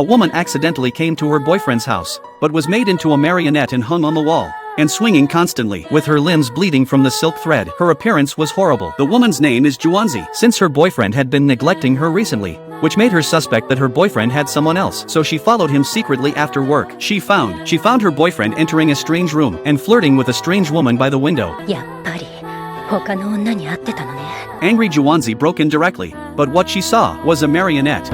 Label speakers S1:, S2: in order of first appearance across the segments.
S1: A woman accidentally came to her boyfriend's house, but was made into a marionette and hung on the wall, and swinging constantly, with her limbs bleeding from the silk thread. Her appearance was horrible. The woman's name is Juanzi. Since her boyfriend had been neglecting her recently, which made her suspect that her boyfriend had someone else, so she followed him secretly after work. She found her boyfriend entering a strange room and flirting with a strange woman by the window.
S2: やっぱり他の女に会ってたのね。
S1: Angry Juanzi broke in directly, but what she saw was a marionette.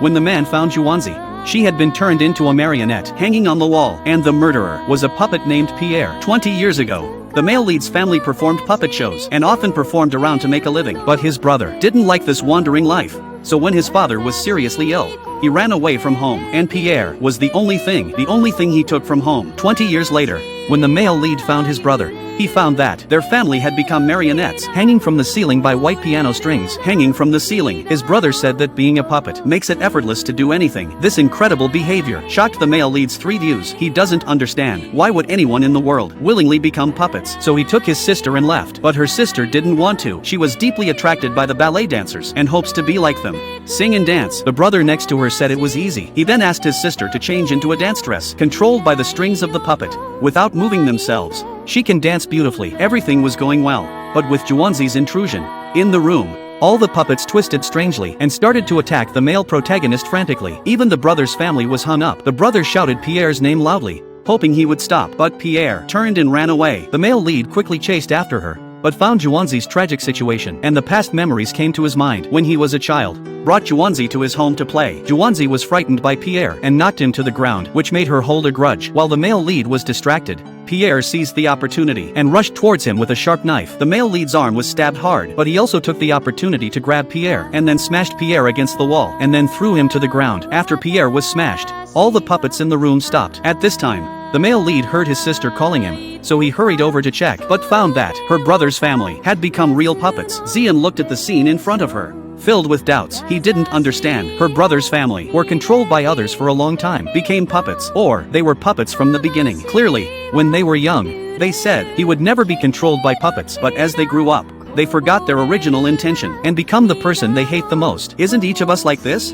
S1: When the man found Juanzi, she had been turned into a marionette hanging on the wall, and the murderer was a puppet named Pierre. 20 years ago, the male lead's family performed puppet shows and often performed around to make a living, but his brother didn't like this wandering life. So when his father was seriously ill, he ran away from home, and Pierre was the only thing he took from home. 20 years later, when the male lead found his brother, he found that their family had become marionettes hanging from the ceiling by white piano strings. Hanging from the ceiling, his brother said that being a puppet makes it effortless to do anything. This incredible behavior shocked the male lead's 3 views. He doesn't understand why would anyone in the world willingly become puppets. So he took his sister and left, but her sister didn't want to. She was deeply attracted by the ballet dancers and hopes to be like them, sing and dance. The brother next to her said it was easy. He then asked his sister to change into a dance dress controlled by the strings of the puppet without moving themselves. She can dance beautifully. Everything was going well, but with Juanzi's intrusion in the room, all the puppets twisted strangely and started to attack the male protagonist frantically. Even the brother's family was hung up. The brother shouted Pierre's name loudly, hoping he would stop, but Pierre turned and ran away. The male lead quickly chased after her, but found Juanzi's tragic situation, and the past memories came to his mind when he was a child. Brought Juanzi to his home to play. Juanzi was frightened by Pierre and knocked him to the ground, which made her hold a grudge. While the male lead was distracted, Pierre seized the opportunity and rushed towards him with a sharp knife. The male lead's arm was stabbed hard, but he also took the opportunity to grab Pierre and then smashed Pierre against the wall and then threw him to the ground. After Pierre was smashed, all the puppets in the room stopped. At this time, the male lead heard his sister calling him, so he hurried over to check, but found that her brother's family had become real puppets. Zian looked at the scene in front of her, filled with doubts. He didn't understand. Her brother's family were controlled by others for a long time, became puppets, or they were puppets from the beginning. Clearly, when they were young, they said he would never be controlled by puppets, but as they grew up, they forgot their original intention and become the person they hate the most. Isn't each of us like this?